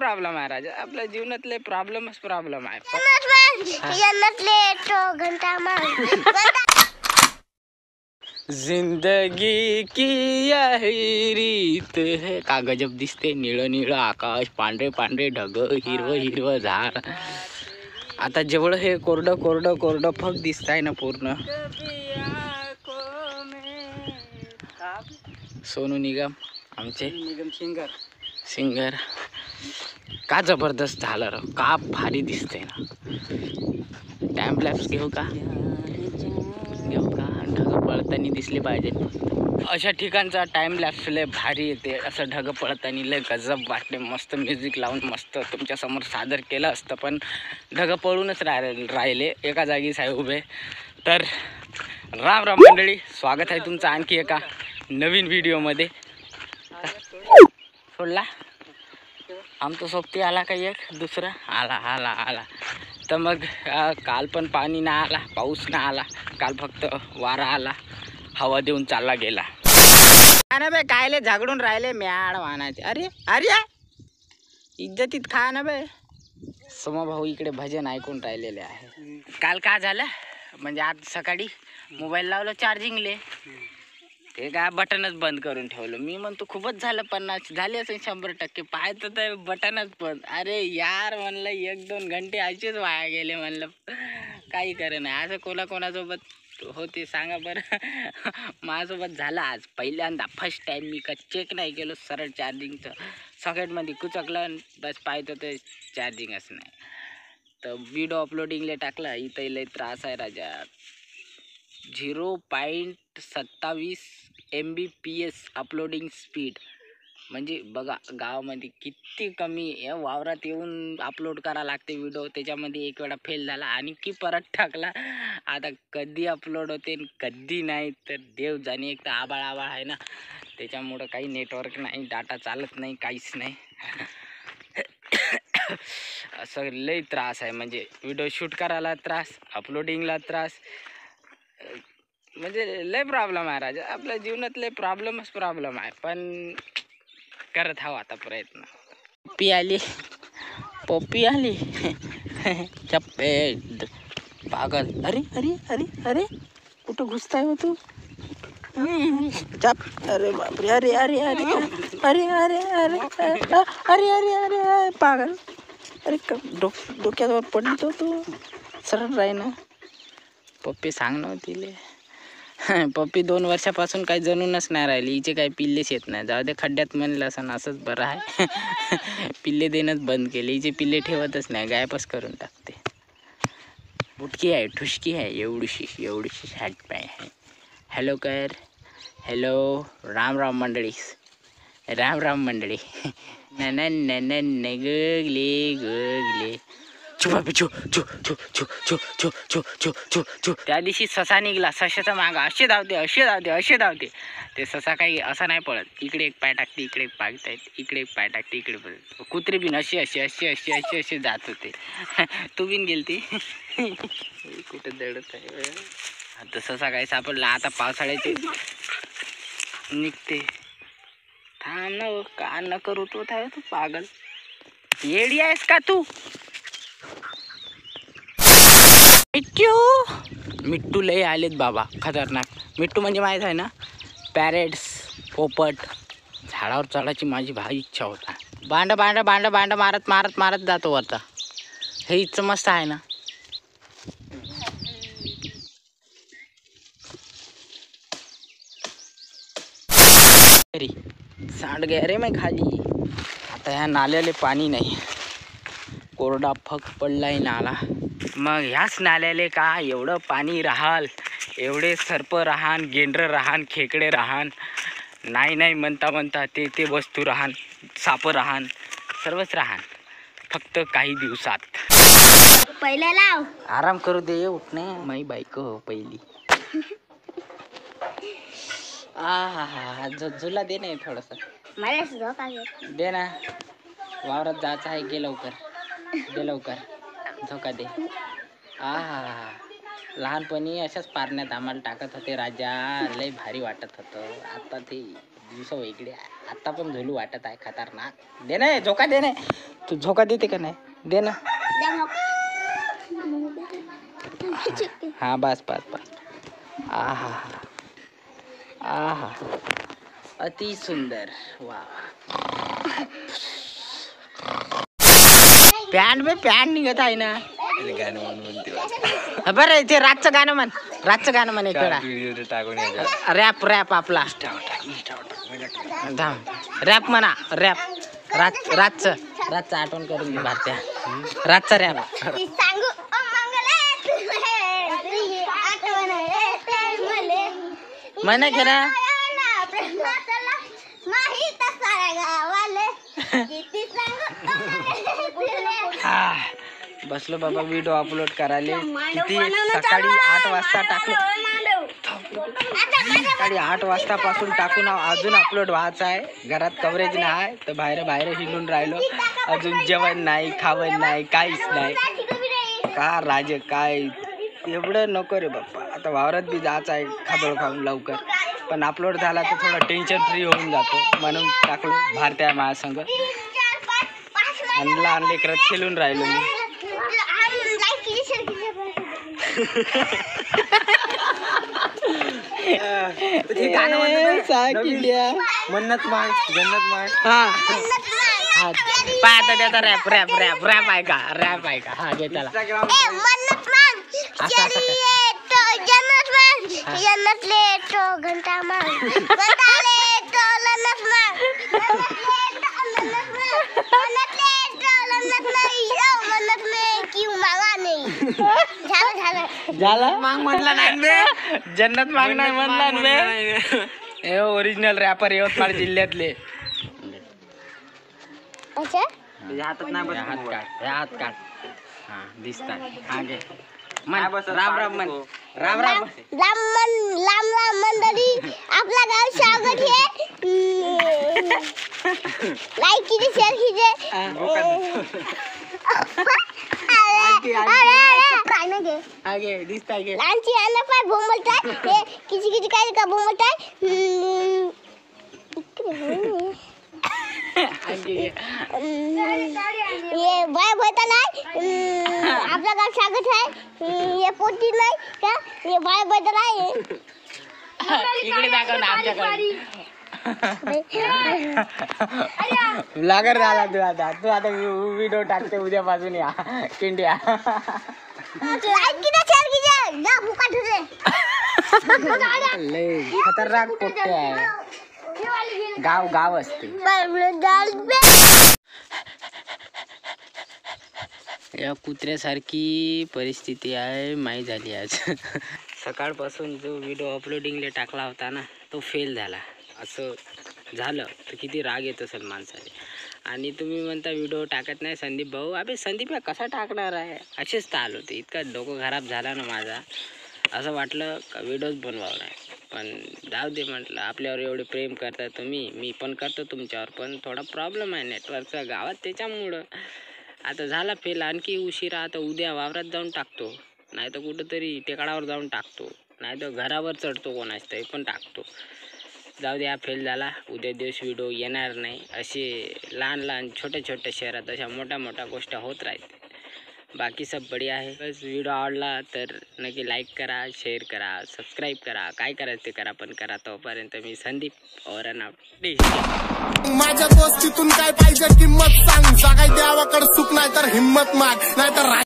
Problem आहे राजा, आपल्या जीवनातले प्रॉब्लेमच प्रॉब्लेम आहे. जिंदगी की यही रीत है. का गजब दिसते, निळं निळं आकाश, पांढरे पांढरे ढग, हिरवं हिरवं झाड. आता जेवढं हे कोरडं कोरडं कोरडं फक दिसत आहे ना पूर्ण. सोनू निगम आमचे सिंगर का जबरदस्त झालं र, का भारी दिसते ना. टाइम लॅप्स घेऊ का ढग पळतानी दिसले पाहिजे. अशा ठिकाणचा टाइम लॅप्स लय भारी येते. असं ढग पळतानी लय गजब वाटते. मस्त म्युझिक लावून मस्त तुमच्या समोर सादर केलं असतं, पण ढग पळूनच राहिले एका जागीच आहे उभे. तर राम राम मंडळी, स्वागत आहे तुमचं आणखी एका नवीन व्हिडिओमध्ये. सोडला आमचं सोबती आला का एक दुसरा आला आला आला. तर मग काल पण पाणी ना आला, पाऊस ना आला. काल फक्त वारा आला, हवा देऊन चालला गेला. ना बे कायले झगडून राहिले म्याड वाहनाचे. अरे अरे इज्जतीत खा ना बे. समभाऊ इकडे भजन ऐकून राहिलेले आहे. काल का झालं म्हणजे आज सकाळी मोबाईल लावलं चार्जिंगले, ते काय बटनच बंद करून ठेवलं. मी म्हणतो खूपच झालं, 50 झाले असेल 100%. पाहतो तर बटनच बंद. अरे यार म्हणलं 1-2 घंटे असेच वाया गेले म्हणलं. काही करे नाही. असं कोणासोबत होते सांगा बरं. माझ्यासोबत झालं आज पहिल्यांदा, फर्स्ट टाईम. मी का चेक नाही केलं, सरळ चार्जिंगचं सॉकेटमध्ये कुचकलं, बस पाहतो ते चार्जिंगच नाही. तर व्हिडिओ अपलोडिंगला टाकला, इथं लय त्रास आहे राजा. 0.27 Mbps अपलोडिंग स्पीड. म्हणजे बघा गावामध्ये किती कमी. वावरात येऊन अपलोड करा लागते व्हिडिओ, त्याच्यामध्ये एक वेळा फेल झाला आणि की परत टाकला. आता कधी अपलोड होते कधी नाही तर देव जाणे. एक तर आबाळ आहे ना, त्याच्यामुळं काही नेटवर्क नाही, डाटा चालत नाही, काहीच नाही. असं लई त्रास आहे. म्हणजे व्हिडिओ शूट करायला त्रास, अपलोडिंगला त्रास, म्हणजे लय प्रॉब्लेम आहे राजा. आपल्या जीवनातले प्रॉब्लेमच प्रॉब्लेम आहे, पण करत हवा आता प्रयत्न. पप्पी आली चप्पे पागल. अरे अरे अरे अरे कुठं घुसताय हो तू? चप. अरे बापरे. अरे अरे अरे अरे अरे अरे अरे अरे अरे पागल. अरे डोक्यावर पडली तो तू. सरळ राही ना. पप्पी सांग ना तिले. पप्पी 2 वर्षापासून काही जणूनच नाही राहिली. हिचे काही पिल्लेच येत नाही. जाऊ दे, खड्ड्यात म्हणलं असं असंच बरं आहे. पिल्ले देणंच बंद केले. हिचे पिल्ले ठेवतच नाही, गायबच करून टाकते. बुटकी आहे, ठुसकी आहे, एवढीशी हॅट पाय आहे. हॅलो कर. हॅलो. राम राम मंडळी, राम राम मंडळी. न गोगले. त्या दिवशी ससा निघला, सशाचा मागा असे धावते. ते ससा काही असा नाही पळत. इकडे एक पाय टाकते, इकडे एक पाय टाकते, इकडे एक पाय टाकते, इकडे पळत. कुत्रे बिन असे जात होते. तू बिन गेलती कुठे दडत आहे. आता ससा काही सापडला. आता पावसाळ्याचे निघते. थांब ना, का न करू तो थांब. तू पागल येडी आहेस का तू? मिट्टू लय आलेत बाबा, खतरनाक. मिट्टू म्हणजे माहीत आहे ना, पॅरेट्स, पोपट. झाडावर चढायची माझी भारी इच्छा होता. बांड मारत जातो वरता. हे इथं मस्त आहे ना. सांड गे रे मैं खाली. आता ह्या नाल्याले पाणी नाही, कोरडा फक पडलाय नाला. मग ह्याच नाल्याले का एवढं पाणी राहाल, एवढे सर्प राहान, गेंडर राहान, खेकडे राहान, नाही म्हणता ते वस्तू राहान, साप राहान, सर्वच राहान फक्त काही दिवसात. पहिला लाव, आराम करू दे. उठणे माई बायको पहिली. झुला दे ना थोडंसं. दे ना, वावरात जायचं आहे. गे लवकर झोका दे. लहानपणी अशाच पारण्यात आम्हाला टाकत होते राजा. लय भारी वाटत होतं. आता ते दिवस वेगळे. आता पण झोलू वाटत आहे खतरनाक. दे ना झोका, दे ना. तू झोका देते का नाही? दे ना. हा बस बस बस. आहा आहा अति सुंदर. वा पॅन्ट निघत आहे ना. बरं ते रातचं गाणं म्हण. रातचं गाणं म्हण इकडं. रॅप आपला रॅप म्हणा. रॅप रातचं आठवण करून घे भारत्या. रातचा रॅप म्हणा की ना. बसलो बाबा व्हिडिओ अपलोड करायला. किती सकाळी 8 वाजता टाकलो. सकाळी 8 वाजतापासून टाकून अजून अपलोड व्हायचा आहे. घरात कव्हरेज नाही तर बाहेर हिंडून राहिलो. अजून जेवण नाही, खावण नाही, काहीच नाही. का राजे काय एवढं नको रे बाप्पा. आता वावरात बी जायचं आहे खादोळ खाऊन लवकर. पण अपलोड झाला तर थोडं टेन्शन फ्री होऊन जातो म्हणून टाकलो. भारतीय महासंघ आणि लहान लेकरात खेळून राहिलो मी. मन्नत माग जन्नत माग. हा पाय आता त्याचा रॅप आहे का? रॅप आहे का? हा घे त्याला. झालं माग म्हणला नाही. जन्नत माग नाही म्हणला नाही. हे ओरिजिनल रॅपर यवतमाळ जिल्ह्यातले. हात काढ. हा दिसतात. हा घे राम राम म्हण. राम राम मंडळी. आपला गाव स्वागत आहे. लाईक कीजिए, शेअर कीजिए. आगे दिसता है लांची आना पर बोलता है. किसी काय का बोलता है. ये बाय बोलता नाही. आपला गाव स्वागत आहे. ये पोटी नाही का. ये बाय बोलता आहे. इकडे दाखव ना आमच्याकडे. ब्लॉगर झाला तू आता व्हिडिओ टाकते उद्यापासून. या इंडिया लय खतरनाक पोट्टे आहे. गाव असते. या कुत्र्यासारखी परिस्थिती आहे माही झाली आज. सकाळपासून जो व्हिडिओ अपलोडिंगला टाकला होता ना तो फेल झाला. असं झालं तर किती राग येत असेल माणसाने. आणि तुम्ही म्हणता व्हिडिओ टाकत नाही संदीप भाऊ. अबे संदीप कसा टाकणार आहे. असेच तर आलो होते. इतका डोकं खराब झाला ना माझा. असं वाटलं का व्हिडिओच बनवावं नाही. पण जाऊ दे म्हटलं. आपल्यावर एवढे प्रेम करता तुम्ही. मी पण करतो तुमच्यावर. पण थोडा प्रॉब्लेम आहे नेटवर्कचा गावात त्याच्यामुळं. आता झाला फेल. आणखी उशिरा. आता उद्या वावरात जाऊन टाकतो. नाही तर कुठंतरी टेकडावर जाऊन टाकतो. नाही तर घरावर चढतो कोणाच तरी पण टाकतो. जाऊ द्या फेल झाला. उद्या दिवस व्हिडिओ येणार नाही. असे लहान छोट्या शहरात अशा मोठ्या गोष्टी होत राहते. बाकी सब बढिया आहे. बस व्हिडिओ आवडला तर नक्की लाईक करा, शेअर करा, सबस्क्राईब करा. काय करायचं ते करा पण करा. तोपर्यंत मी संदीप और माझ्या दोस्तीतून काय पाहिजे किंमत सांग. सगळ्या देवाकडे सुख नाही तर हिम्मत माग. नाही तर